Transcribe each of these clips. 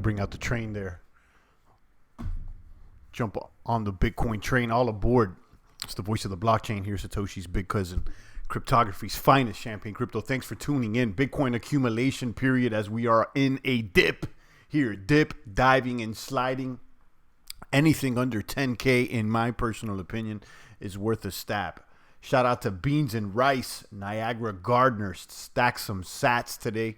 bring out the train there. Jump on the Bitcoin train, all aboard. It's the voice of the blockchain here, Satoshi's big cousin, cryptography's finest, Champagne Crypto. Thanks for tuning in. Bitcoin accumulation period as we are in a dip here. Dip, diving, and sliding. Anything under 10K, in my personal opinion, is worth a stab. Shout out to Beans and Rice, Niagara Gardener. Stack some sats today.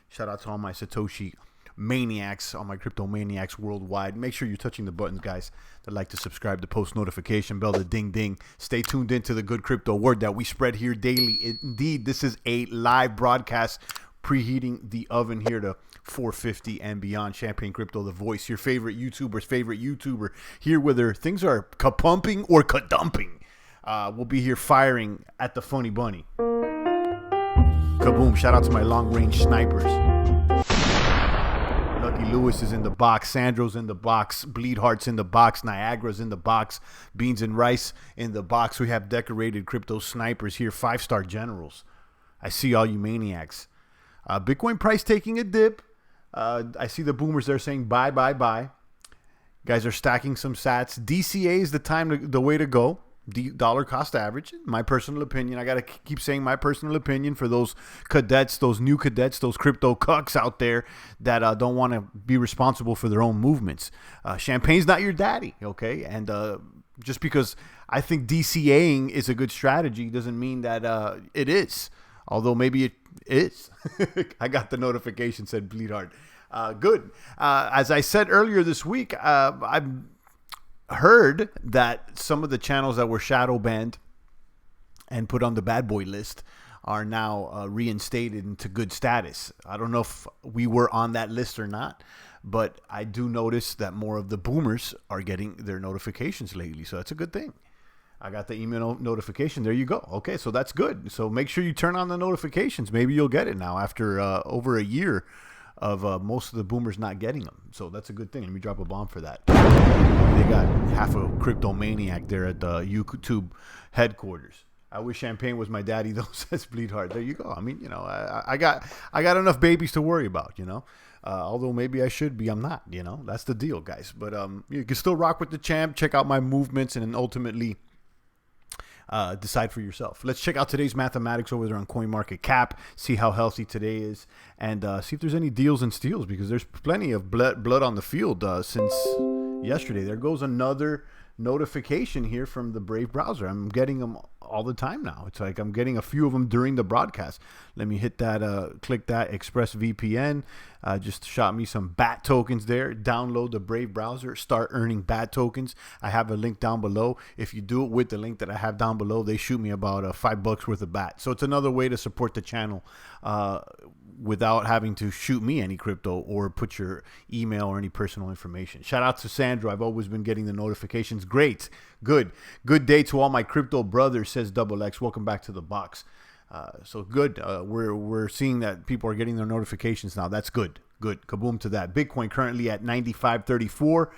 Shout out to all my Satoshi maniacs, all my crypto maniacs worldwide. Make sure you're touching the buttons, guys, that like to subscribe, the post notification bell, the ding ding. Stay tuned into the good crypto word that we spread here daily. Indeed, this is a live broadcast, preheating the oven here to 450 and beyond. Champagne Crypto, the voice, your favorite YouTuber's favorite YouTuber, here whether things are ka-pumping or ka-dumping. We'll be here firing at the funny bunny. Kaboom. Shout out to my long-range snipers. Lucky Lewis is in the box. Sandro's in the box. Bleedheart's in the box. Niagara's in the box. Beans and Rice in the box. We have decorated crypto snipers here. 5-star generals. I see all you maniacs. Bitcoin price taking a dip. I see the boomers there saying buy, buy, buy. Guys are stacking some sats. DCA is the way to go. Dollar cost average, my personal opinion. I got to keep saying my personal opinion for those cadets, those new cadets, those crypto cucks out there that don't want to be responsible for their own movements. Champagne's not your daddy, okay? And just because I think DCAing is a good strategy doesn't mean that it is. Although maybe it is. I got the notification, said Bleedheart. Good. As I said earlier this week, I've heard that some of the channels that were shadow banned and put on the bad boy list are now reinstated into good status. I don't know if we were on that list or not, but I do notice that more of the boomers are getting their notifications lately, so that's a good thing. I got the email notification. There you go. Okay, so that's good. So make sure you turn on the notifications. Maybe you'll get it now after over a year of most of the boomers not getting them. So that's a good thing. Let me drop a bomb for that. They got half a crypto maniac there at the YouTube headquarters. I wish Champagne was my daddy, though, says Bleedheart. There you go. I mean, you know, I got enough babies to worry about, you know. Although maybe I should be, I'm not, you know. That's the deal, guys. But you can still rock with the champ. Check out my movements and then ultimately decide for yourself. Let's check out today's mathematics over there on CoinMarketCap, see how healthy today is, and see if there's any deals and steals, because there's plenty of blood on the field since yesterday. There goes another notification here from the Brave browser. I'm getting them all the time now. It's like I'm getting a few of them during the broadcast. Let me hit that, click that ExpressVPN. Just shot me some BAT tokens there. Download the Brave browser, start earning BAT tokens. I have a link down below. If you do it with the link that I have down below, they shoot me about $5 worth of BAT. So it's another way to support the channel without having to shoot me any crypto or put your email or any personal information. Shout out to Sandro. I've always been getting the notifications. Great. Good day to all my crypto brothers, says Double X. Welcome back to the box. So good. We're seeing that people are getting their notifications now. That's good. Good. Kaboom to that. Bitcoin currently at 95.34.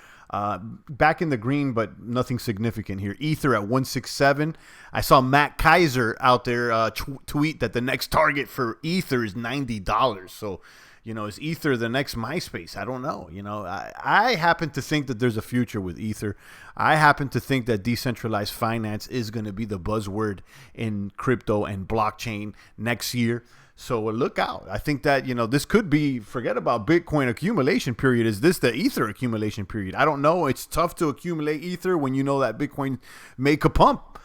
Back in the green, but nothing significant here. Ether at 167. I saw Matt Kaiser out there tweet that the next target for Ether is $90. So, you know, is Ether the next MySpace? I don't know. You know, I happen to think that there's a future with Ether. I happen to think that decentralized finance is going to be the buzzword in crypto and blockchain next year. So look out. I think that, you know, this could be, forget about Bitcoin accumulation period. Is this the Ether accumulation period? I don't know. It's tough to accumulate Ether when you know that Bitcoin make a pump,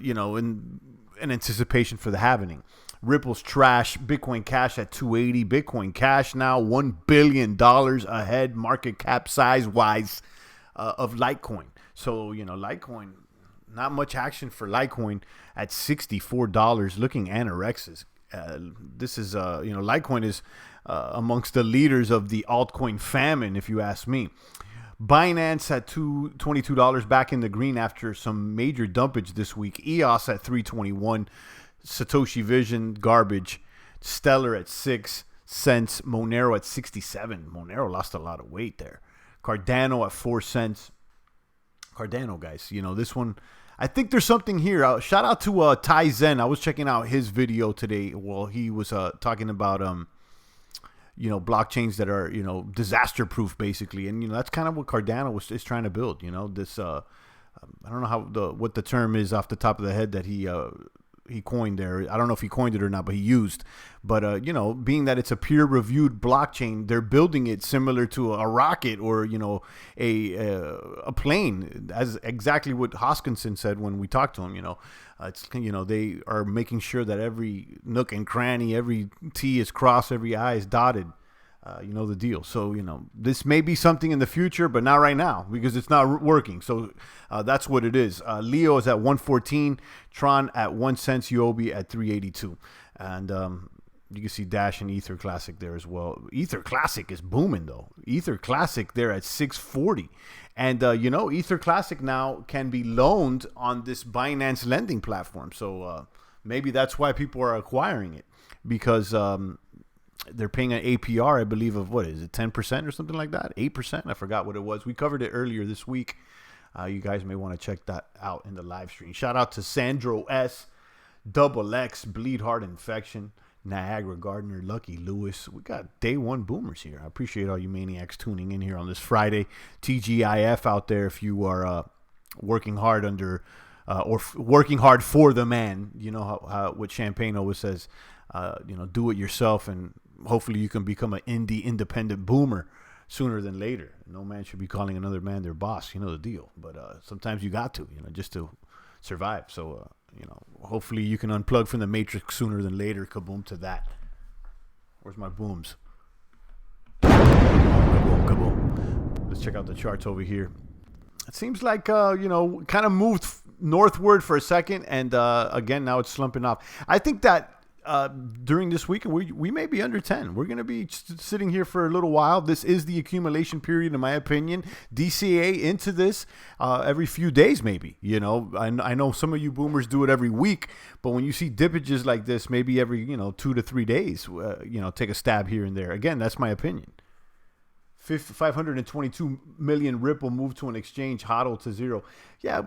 you know, in anticipation for the halving. Ripple's trash. Bitcoin Cash at 280. Bitcoin Cash now $1 billion ahead market cap size wise of Litecoin. So, you know, Litecoin, not much action for Litecoin at $64, looking anorexic. This is, you know, Litecoin is amongst the leaders of the altcoin famine, if you ask me. Binance at $22 back in the green after some major dumpage this week. EOS at $3.21. Satoshi Vision garbage. Stellar at 6 cents. Monero at 67. Monero lost a lot of weight there. Cardano at 4 cents. Cardano, guys, you know, this one, I think there's something here. Shout out to Ty Zen. I was checking out his video today while he was talking about blockchains that are, disaster proof basically. And, that's kind of what Cardano is trying to build, this, I don't know what the term is off the top of the head that he coined there. I don't know if he coined it or not, but he used. But, being that it's a peer-reviewed blockchain, they're building it similar to a rocket or, a plane, as exactly what Hoskinson said when we talked to him. It's, they are making sure that every nook and cranny, every T is crossed, every I is dotted. The deal. So, this may be something in the future, but not right now because it's not working. So that's what it is. Leo is at 114, Tron at 1 cent, UOB at 382. And you can see Dash and Ether Classic there as well. Ether Classic is booming though. Ether Classic there at 640. And, Ether Classic now can be loaned on this Binance lending platform. So maybe that's why people are acquiring it because, they're paying an APR, I believe, of what is it, 10% or something like that? 8%? I forgot what it was. We covered it earlier this week. You guys may want to check that out in the live stream. Shout out to Sandro S, Double X, Bleed Heart Infection, Niagara Gardner, Lucky Lewis. We got day one boomers here. I appreciate all you maniacs tuning in here on this Friday. TGIF out there if you are working hard under working hard for the man. You know how what Champagne always says, do it yourself and hopefully you can become an independent boomer sooner than later. No man should be calling another man their boss. You know the deal. But sometimes you got to, just to survive. So, hopefully you can unplug from the matrix sooner than later. Kaboom to that. Where's my booms? Kaboom, kaboom. Let's check out the charts over here. It seems like, kind of moved northward for a second. And again, now it's slumping off. I think that during this week, we may be under 10. We're going to be sitting here for a little while. This is the accumulation period, in my opinion. DCA into this every few days, maybe. I know some of you boomers do it every week, but when you see dippages like this, maybe every 2 to 3 days, take a stab here and there. Again, that's my opinion. 522 million Ripple moved to an exchange, hodl to zero. Yeah,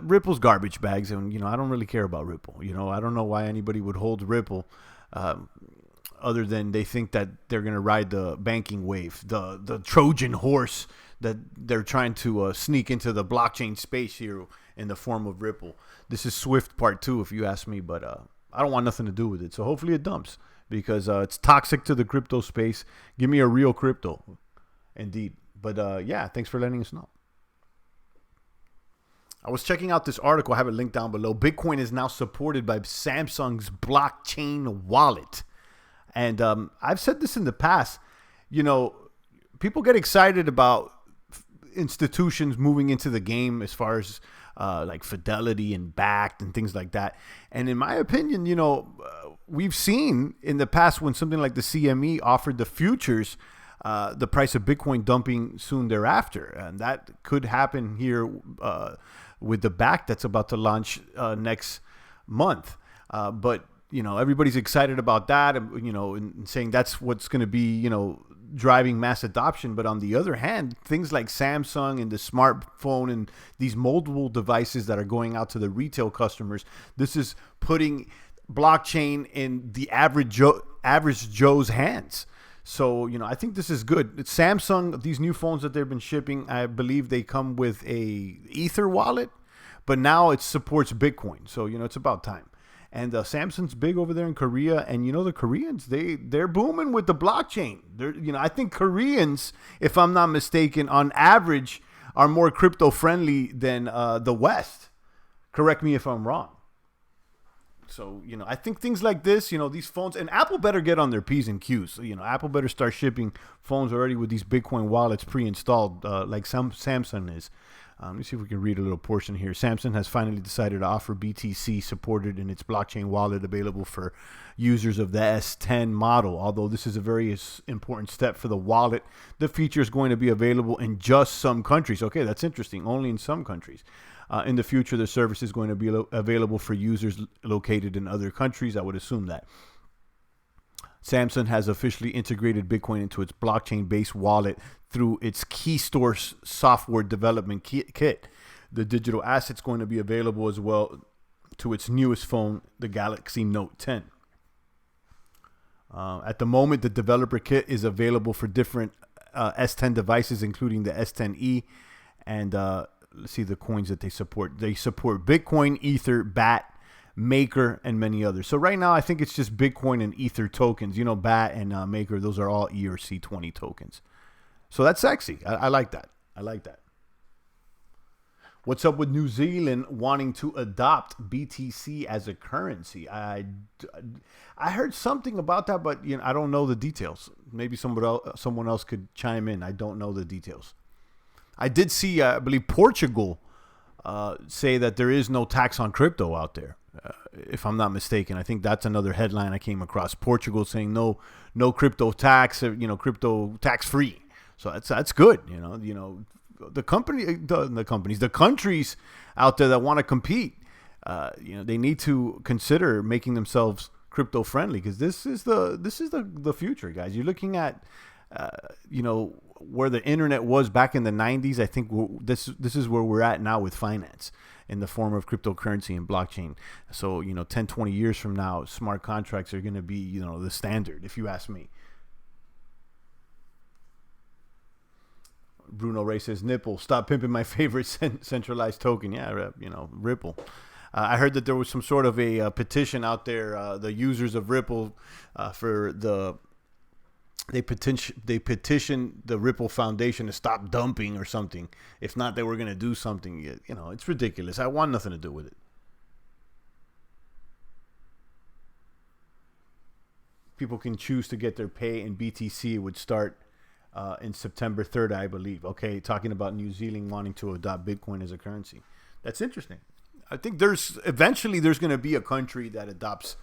Ripple's garbage bags, and I don't really care about Ripple. I don't know why anybody would hold Ripple, other than they think that they're gonna ride the banking wave, the Trojan horse that they're trying to sneak into the blockchain space here in the form of Ripple. This is Swift Part 2, if you ask me, but I don't want nothing to do with it. So hopefully it dumps because it's toxic to the crypto space. Give me a real crypto. Indeed. But thanks for letting us know. I was checking out this article. I have it linked down below. Bitcoin is now supported by Samsung's blockchain wallet. And I've said this in the past. People get excited about institutions moving into the game as far as like Fidelity and Bakkt and things like that. And in my opinion, we've seen in the past when something like the CME offered the futures, the price of Bitcoin dumping soon thereafter. And that could happen here with the Bakkt that's about to launch next month. But, everybody's excited about that, and saying that's what's going to be, driving mass adoption. But on the other hand, things like Samsung and the smartphone and these moldable devices that are going out to the retail customers, this is putting blockchain in the average Joe's hands. So, I think this is good. It's Samsung, these new phones that they've been shipping, I believe they come with a Ether wallet, but now it supports Bitcoin. So, it's about time. And Samsung's big over there in Korea. And, the Koreans, they're booming with the blockchain. I think Koreans, if I'm not mistaken, on average, are more crypto friendly than the West. Correct me if I'm wrong. So, I think things like this, these phones, and Apple better get on their P's and Q's. So, Apple better start shipping phones already with these Bitcoin wallets pre-installed, like Samsung is. Let me see if we can read a little portion here. Samsung has finally decided to offer BTC supported in its blockchain wallet available for users of the S10 model. Although this is a very important step for the wallet, the feature is going to be available in just some countries. Okay, that's interesting. Only in some countries. In the future, the service is going to be available for users located in other countries. I would assume that. Samsung has officially integrated Bitcoin into its blockchain-based wallet through its KeyStore software development kit. The digital asset's going to be available as well to its newest phone, the Galaxy Note 10. At the moment, the developer kit is available for different S10 devices, including the S10e. And let's see the coins that they support. They support Bitcoin, Ether, BAT, Maker, and many others. So right now, I think it's just Bitcoin and Ether tokens. You know, BAT and Maker, those are all ERC20 tokens. So that's sexy. I like that. I like that. What's up with New Zealand wanting to adopt BTC as a currency? I heard something about that, but I don't know the details. Maybe someone else could chime in. I don't know the details. I did see, I believe, Portugal say that there is no tax on crypto out there, if I'm not mistaken. I think that's another headline I came across. Portugal saying no crypto tax, crypto tax free. So that's good. The countries out there that want to compete, they need to consider making themselves crypto friendly, because this is the future, guys. You're looking at where the internet was back in the 90s. I think this is where we're at now with finance in the form of cryptocurrency and blockchain. So 10, 20 years from now, smart contracts are going to be the standard, if you ask me. Bruno Ray says, Nipple, stop pimping my favorite centralized token. Yeah, Ripple. I heard that there was some sort of a petition out there. The users of Ripple they petitioned the Ripple Foundation to stop dumping or something. If not, they were going to do something. It's ridiculous. I want nothing to do with it. People can choose to get their pay in BTC. It would start in September 3rd, I believe. Okay, talking about New Zealand wanting to adopt Bitcoin as a currency. That's interesting. I think eventually there's going to be a country that adopts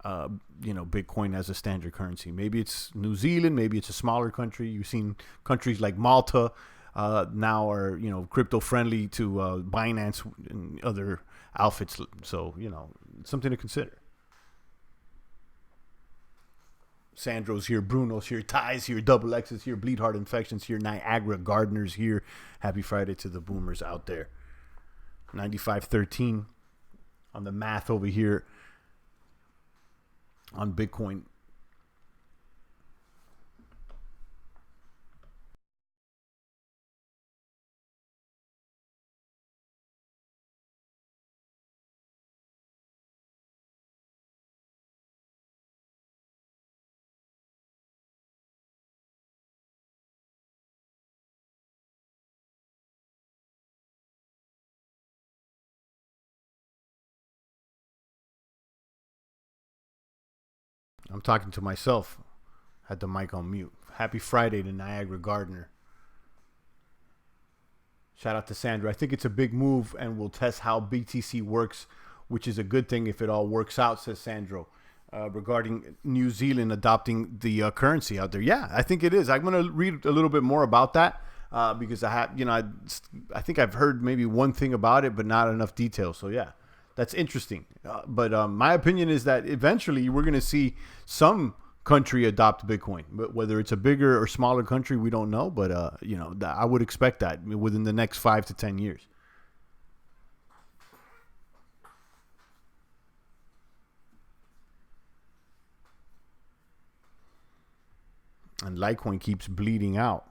Bitcoin as a standard currency. Maybe it's New Zealand, maybe it's a smaller country. You've seen countries like Malta now are crypto friendly to Binance and other outfits. So something to consider. Sandro's here, Bruno's here, Ty's here, Double X's here, Bleed Heart Infections here, Niagara Gardeners here. Happy Friday to the boomers out there. 9513 on the math over here on Bitcoin. I'm talking to myself. Had the mic on mute. Happy Friday to Niagara Gardener. Shout out to Sandra. I think it's a big move and we'll test how BTC works, which is a good thing if it all works out, says Sandro. Regarding New Zealand adopting the currency out there. Yeah, I think it is. I'm going to read a little bit more about that because I think I've heard maybe one thing about it, but not enough detail. So yeah. That's interesting. But my opinion is that eventually we're going to see some country adopt Bitcoin. But whether it's a bigger or smaller country, we don't know. But, I would expect that within the next 5 to 10 years. And Litecoin keeps bleeding out.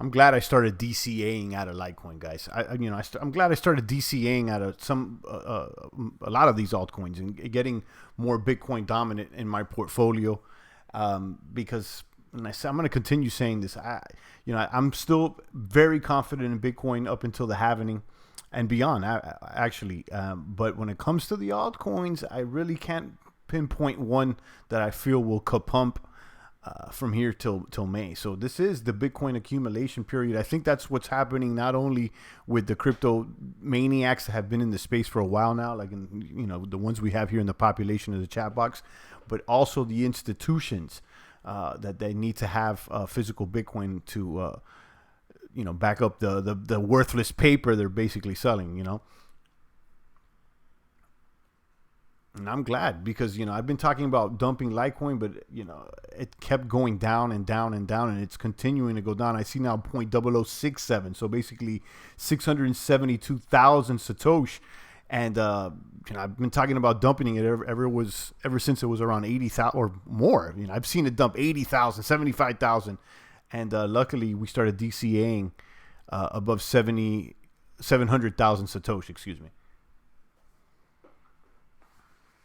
I'm glad I started DCAing out of Litecoin, guys. I'm glad I started DCAing out of a lot of these altcoins and getting more Bitcoin dominant in my portfolio, because, and I'm going to continue saying this. I'm still very confident in Bitcoin up until the halvening and beyond, actually. But when it comes to the altcoins, I really can't pinpoint one that I feel will kapump from here till May. So this is the Bitcoin accumulation period. I think that's what's happening not only with the crypto maniacs that have been in the space for a while now, like the ones we have here in the population of the chat box, but also the institutions that they need to have physical Bitcoin to back up the worthless paper they're basically selling. And I'm glad because, I've been talking about dumping Litecoin, but, it kept going down and down and down, and it's continuing to go down. I see now 0.0067. So basically 672,000 Satoshi. And I've been talking about dumping it ever since it was around 80,000 or more. I've seen it dump 80,000, 75,000, and luckily we started DCAing above 700,000 Satoshi. Excuse me.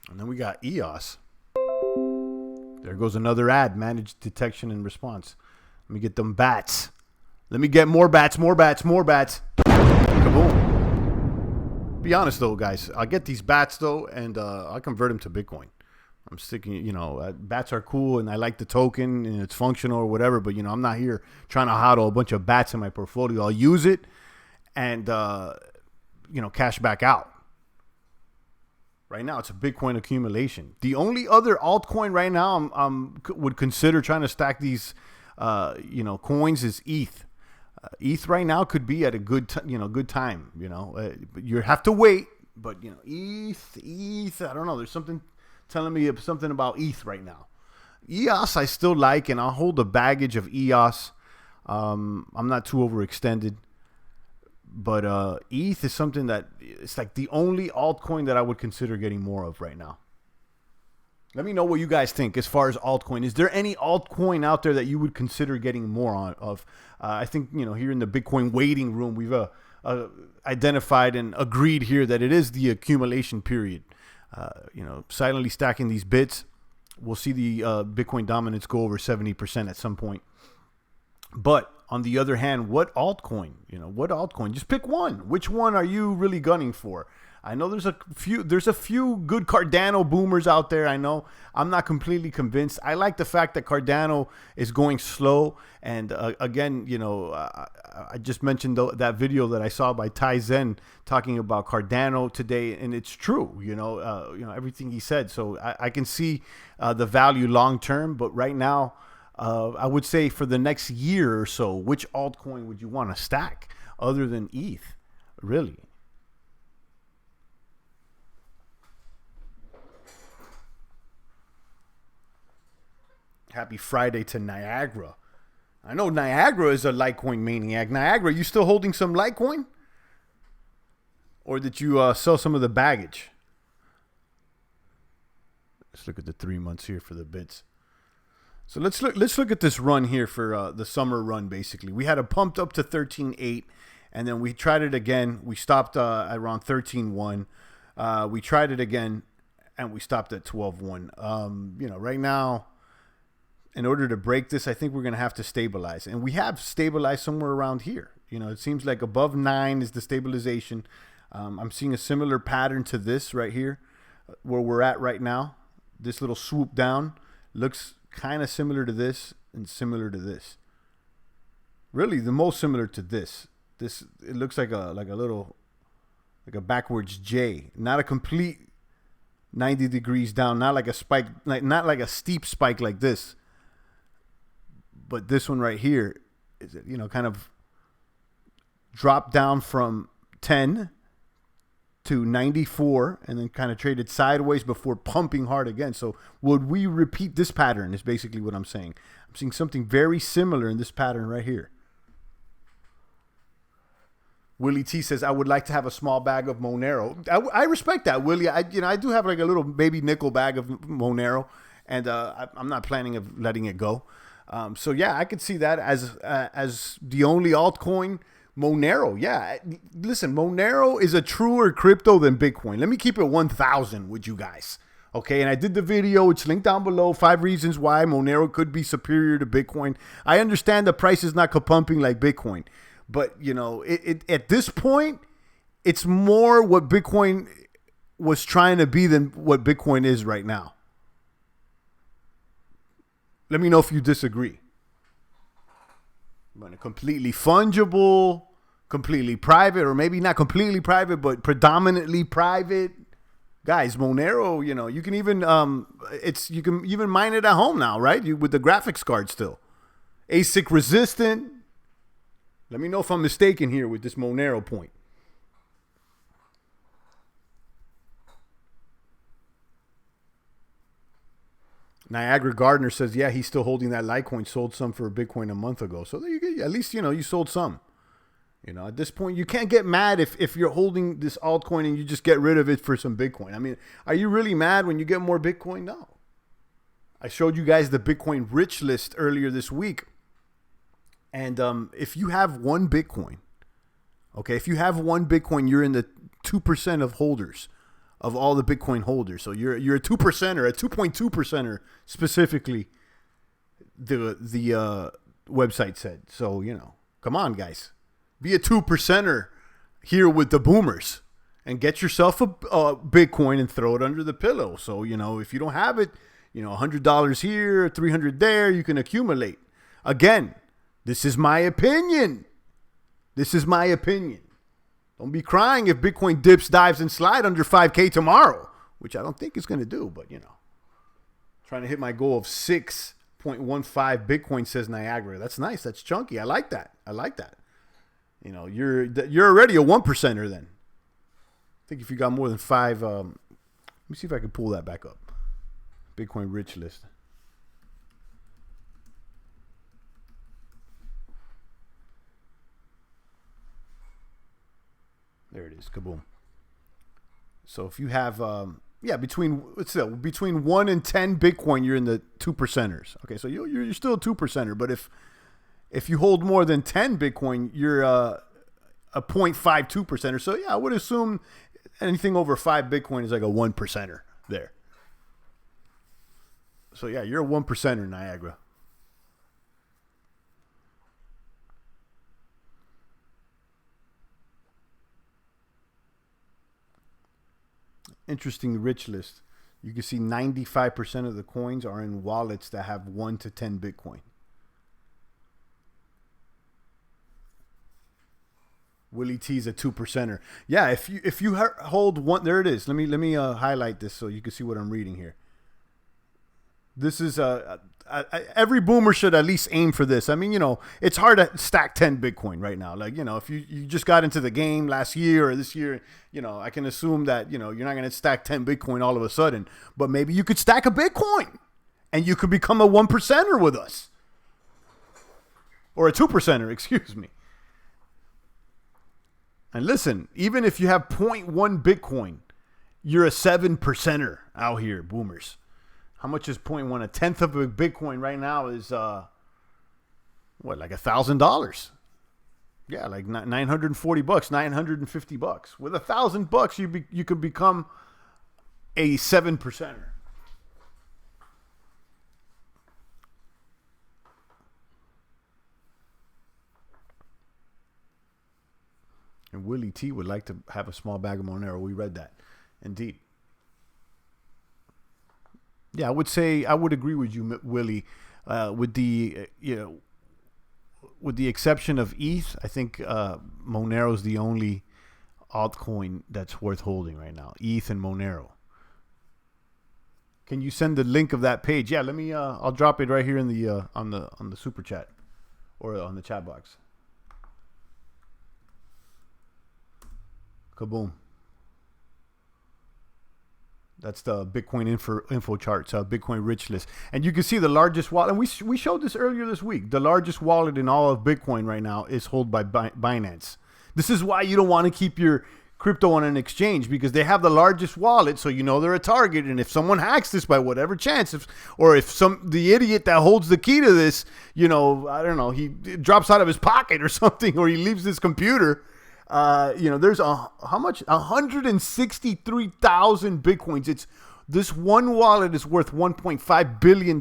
And then we got EOS. There goes another ad, managed detection and response. Let me get them bats. Let me get more bats, more bats, more bats. Kaboom. Be honest though, guys. I get these bats though, and I convert them to Bitcoin. I'm sticking, bats are cool, and I like the token, and it's functional or whatever. But I'm not here trying to hodl a bunch of bats in my portfolio. I'll use it, and cash back out. Right now, it's a Bitcoin accumulation. The only other altcoin right now would consider trying to stack these, coins is ETH. ETH right now could be at a good time. But you have to wait. But ETH, I don't know. There's something telling me something about ETH right now. EOS, I still like, and I'll hold the baggage of EOS. I'm not too overextended. But ETH is something that it's like the only altcoin that I would consider getting more of right now. Let me know what you guys think as far as altcoin. Is there any altcoin out there that you would consider getting more of? I think, here in the Bitcoin waiting room, we've identified and agreed here that it is the accumulation period. Silently stacking these bits. We'll see the Bitcoin dominance go over 70% at some point. But on the other hand, what altcoin? What altcoin? Just pick one. Which one are you really gunning for? I know there's a few good Cardano boomers out there. I know I'm not completely convinced. I like the fact that Cardano is going slow. And again, I just mentioned that video that I saw by Tai Zen talking about Cardano today, and it's true. Everything he said. So I can see the value long term, but right now, I would say for the next year or so, which altcoin would you want to stack other than ETH? Really? Happy Friday to Niagara. I know Niagara is a Litecoin maniac. Niagara, you still holding some Litecoin? Or did you sell some of the baggage? Let's look at the 3 months here for the bits. So let's look at this run here for the summer run. Basically, we had a pumped up to 13.8, and then we tried it again. We stopped at around 13.1. We tried it again, and we stopped at 12.1. Right now, in order to break this, I think we're going to have to stabilize, and we have stabilized somewhere around here. It seems like above 9 is the stabilization. I'm seeing a similar pattern to this right here, where we're at right now. This little swoop down looks kind of similar to this and similar to this. Really, the most similar to this. It looks like a backwards J, not a complete 90 degrees down, not like a spike, not like a steep spike like this. But this one right here is, kind of dropped down from 10 to 94 and then kind of traded sideways before pumping hard again. So would we repeat this pattern is basically what I'm saying. I'm seeing something very similar in this pattern right here. Willie T says, I would like to have a small bag of Monero. I respect that, Willie. I do have like a little baby nickel bag of Monero, and I'm not planning of letting it go. So yeah, I could see that as the only altcoin. Monero, yeah. Listen, Monero is a truer crypto than Bitcoin. Let me keep it 1,000 with you guys. Okay, and I did the video. It's linked down below. 5 reasons why Monero could be superior to Bitcoin. I understand the price is not pumping like Bitcoin. But, at this point, it's more what Bitcoin was trying to be than what Bitcoin is right now. Let me know if you disagree. But completely fungible, completely private, or maybe not completely private, but predominantly private. Guys, Monero, you can even you can even mine it at home now, right? With the graphics card still. ASIC resistant. Let me know if I'm mistaken here with this Monero point. Niagara Gardner says, yeah, he's still holding that Litecoin. Sold some for Bitcoin a month ago. So there you go. At least, you sold some. You know, at this point, you can't get mad if you're holding this altcoin and you just get rid of it for some Bitcoin. I mean, are you really mad when you get more Bitcoin? No. I showed you guys the Bitcoin rich list earlier this week. And if you have one Bitcoin, okay, if you have one Bitcoin, you're in the 2% of holders, of all the Bitcoin holders. So you're a 2%er, a 2.2%er specifically, the website said. So, you know, come on, guys. Be a 2%er here with the boomers and get yourself a Bitcoin and throw it under the pillow. So, you know, if you don't have it, you know, $100 here, $300 there, you can accumulate. Again, this is my opinion. This is my opinion. Don't be crying if Bitcoin dips, dives, and slide under 5K tomorrow, which I don't think it's going to do, but, you know, trying to hit my goal of 6.15 Bitcoin, says Niagara. That's nice. That's chunky. I like that. I like that. You know, you're already a 1%er then. I think if you got more than 5, let me see if I can pull that back up. Bitcoin rich list. There it is. Kaboom. So if you have, between 1 and 10 Bitcoin, you're in the 2%ers. Okay, so you're still a 2%er, but if you hold more than 10 Bitcoin, you're a 0.52%er. So yeah, I would assume anything over 5 Bitcoin is like a 1%er there. So yeah, you're a 1%er, Niagara. Interesting rich list. You can see 95% of the coins are in wallets that have 1 to 10 Bitcoin. Willie T's a 2%er. Yeah, if you hold one, there it is. Let me highlight this so you can see what I'm reading here. This is every boomer should at least aim for this. I mean, you know, it's hard to stack 10 Bitcoin right now. Like, you know, if you just got into the game last year or this year, you know, I can assume that, you know, you're not going to stack 10 Bitcoin all of a sudden, but maybe you could stack a Bitcoin and you could become a 1%er with us, or a 2%er, excuse me. And listen, even if you have 0.1 Bitcoin, you're a 7%er out here, boomers. How much is 0.1? A tenth of a Bitcoin right now is, what, like $1,000? Yeah, like $940, $950. With $1,000, you could become a 7%er. And Willie T would like to have a small bag of Monero. We read that. Indeed. Yeah, I would agree with you, Willie. With the with the exception of ETH, I think Monero is the only altcoin that's worth holding right now. ETH and Monero. Can you send the link of that page? Yeah, let me. I'll drop it right here in the on the super chat or on the chat box. Kaboom. That's the Bitcoin info charts, Bitcoin rich list. And you can see the largest wallet. And we showed this earlier this week. The largest wallet in all of Bitcoin right now is held by Binance. This is why you don't want to keep your crypto on an exchange, because they have the largest wallet, so you know they're a target. And if someone hacks this by whatever chance, the idiot that holds the key to this, you know, I don't know, he drops out of his pocket or something, or he leaves his computer. You know, there's how much? 163,000 Bitcoins. This one wallet is worth $1.5 billion.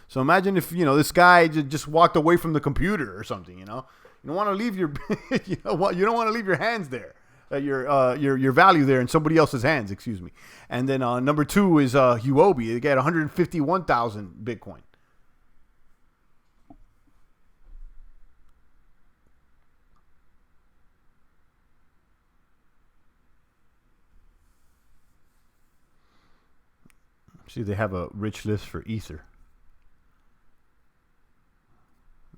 So imagine if, you know, this guy just walked away from the computer or something, you know. You don't want to leave your, you don't want to leave your hands there, your value there in somebody else's hands, excuse me. And then number 2 is Huobi. They got 151,000 Bitcoin. See, they have a rich list for Ether.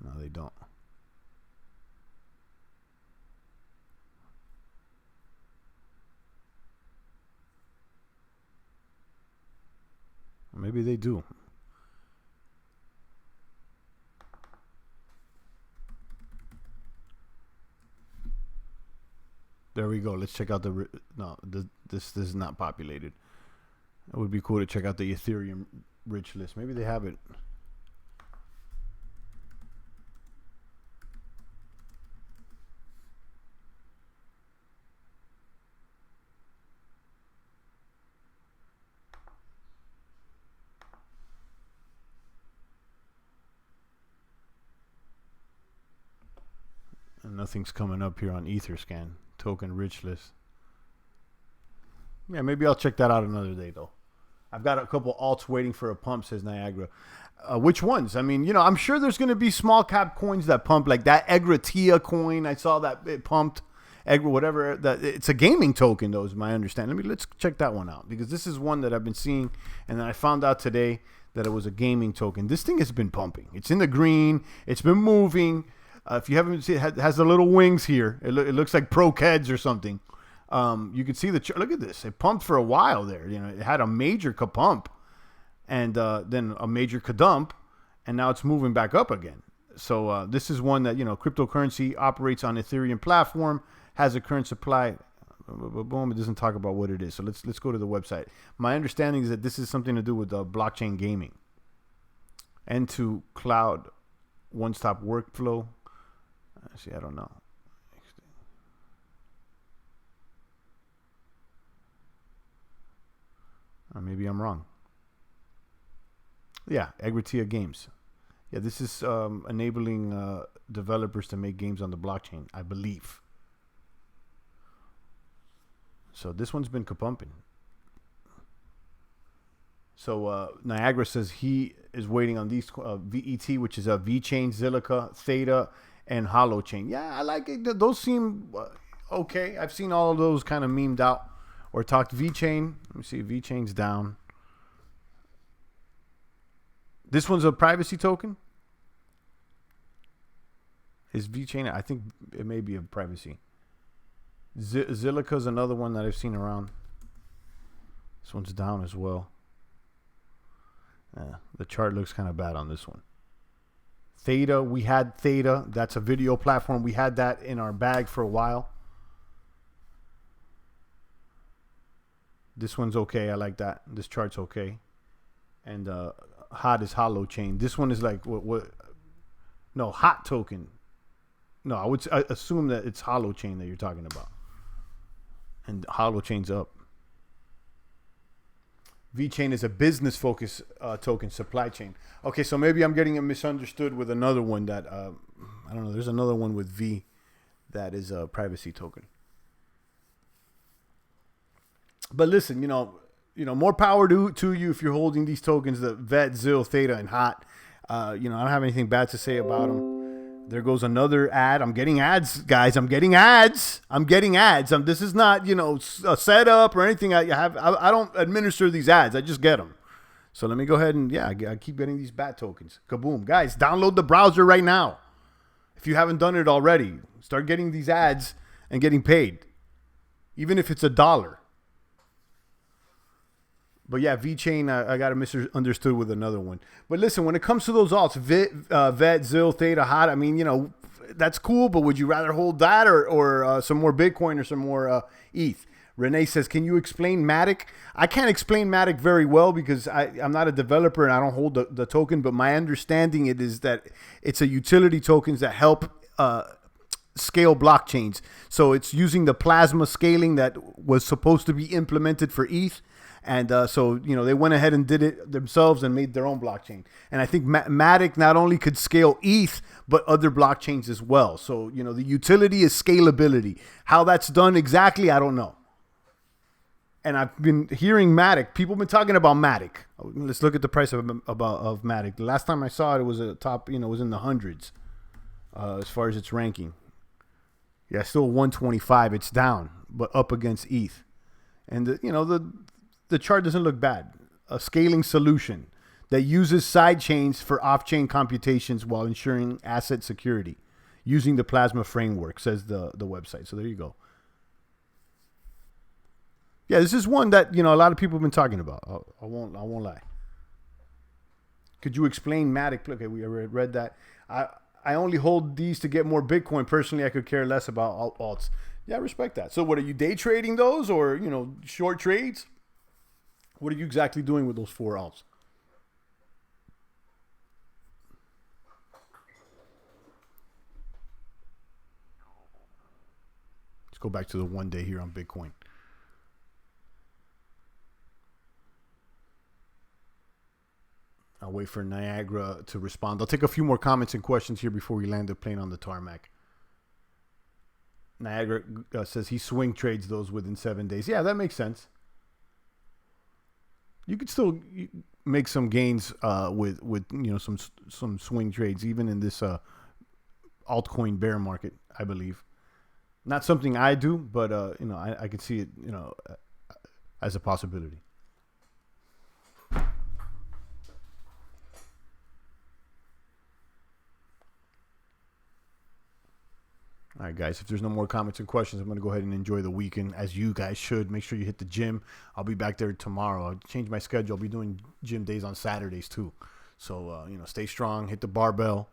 No, they don't. Maybe they do. There we go. Let's check out this is not populated. It would be cool to check out the Ethereum rich list. Maybe they have it. And nothing's coming up here on Etherscan token rich list. Yeah, maybe I'll check that out another day though. I've got a couple alts waiting for a pump, says Niagara. Which ones? I mean, I'm sure there's going to be small cap coins that pump, like that Egratia coin. I saw that it pumped. Egra, whatever. That it's a gaming token, though, is my understanding. Let's check that one out, because this is one that I've been seeing, and then I found out today that it was a gaming token. This thing has been pumping. It's in the green. It's been moving. If you haven't seen it, has the little wings here. It looks like Pro-Keds or something. You can see look at this. It pumped for a while there. It had a major ka-pump and then a major ka-dump, and now it's moving back up again. So this is one that, cryptocurrency operates on Ethereum platform, has a current supply. Boom, it doesn't talk about what it is. So let's go to the website. My understanding is that this is something to do with blockchain gaming. End-to cloud one-stop workflow. See, I don't know. Or maybe I'm wrong. Yeah, Egratia Games. Yeah, this is enabling developers to make games on the blockchain, I believe. So this one's been kapumping. So Niagara says he is waiting on these VET, which is a VeChain, Zilliqa, Theta, and Holochain. Yeah, I like it. Those seem okay. I've seen all of those kind of memed out or talked. VeChain. Let me see. VeChain's down. This one's a privacy token. Is VeChain? I think it may be a privacy. Zilliqa is another one that I've seen around. This one's down as well. The chart looks kind of bad on this one. Theta, we had Theta. That's a video platform. We had that in our bag for a while. This one's okay. I like that. This chart's okay. And hot is Holochain. This one is like what? No, hot token. No, I assume that it's Holochain that you're talking about. And Holochain's up. VeChain is a business focus token, supply chain. Okay, so maybe I'm getting it misunderstood with another one that I don't know. There's another one with V that is a privacy token. But listen, more power to you if you're holding these tokens, the VET, ZIL, Theta, and HOT. I don't have anything bad to say about them. There goes another ad. I'm getting ads, guys. I'm getting ads. This is not, a setup or anything. I don't administer these ads. I just get them. So let me go ahead and, I keep getting these BAT tokens. Kaboom. Guys, download the browser right now. If you haven't done it already, start getting these ads and getting paid. Even if it's $1. But yeah, VeChain, I got it misunderstood with another one. But listen, when it comes to those alts, VET, ZIL, Theta, HOT, I mean, that's cool, but would you rather hold that or some more Bitcoin or some more ETH? Renee says, can you explain Matic? I can't explain Matic very well because I'm not a developer and I don't hold the token, but my understanding is that it's a utility tokens that help scale blockchains. So it's using the plasma scaling that was supposed to be implemented for ETH. And so, they went ahead and did it themselves and made their own blockchain. And I think Matic not only could scale ETH, but other blockchains as well. So, the utility is scalability. How that's done exactly, I don't know. And I've been hearing Matic. People have been talking about Matic. Let's look at the price of Matic. The last time I saw it, was a top, it was in the hundreds as far as its ranking. Yeah, still 125. It's down, but up against ETH. And, the chart doesn't look bad. A scaling solution that uses side chains for off-chain computations while ensuring asset security using the Plasma framework, says the website. So there you go. Yeah, this is one that, a lot of people have been talking about. I won't lie. Could you explain Matic? Okay, we read that. I only hold these to get more Bitcoin. Personally, I could care less about alts. Yeah, I respect that. So what, are you day trading those, or, you know, short trades? What are you exactly doing with those 4 alts? Let's go back to the 1 day here on Bitcoin. I'll wait for Niagara to respond. I'll take a few more comments and questions here before we land the plane on the tarmac. Niagara says he swing trades those within 7 days. Yeah, that makes sense. You could still make some gains with you know, some swing trades even in this altcoin bear market, I believe. Not something I do, but you know, I could see it, you know, as a possibility. All right, guys, if there's no more comments and questions, I'm going to go ahead and enjoy the weekend, as you guys should. Make sure you hit the gym. I'll be back there tomorrow. I'll change my schedule. I'll be doing gym days on Saturdays, too. So, you know, stay strong, hit the barbell,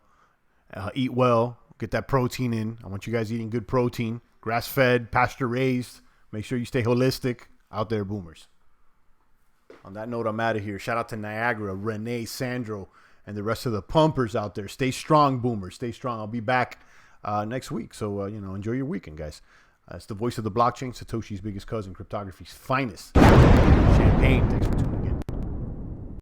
eat well, get that protein in. I want you guys eating good protein, grass-fed, pasture-raised. Make sure you stay holistic. Out there, boomers. On that note, I'm out of here. Shout out to Niagara, Renee, Sandro, and the rest of the pumpers out there. Stay strong, boomers. Stay strong. I'll be back next week. So, you know, enjoy your weekend, guys. It's the voice of the blockchain, Satoshi's biggest cousin, cryptography's finest. Champagne. Thanks for tuning in.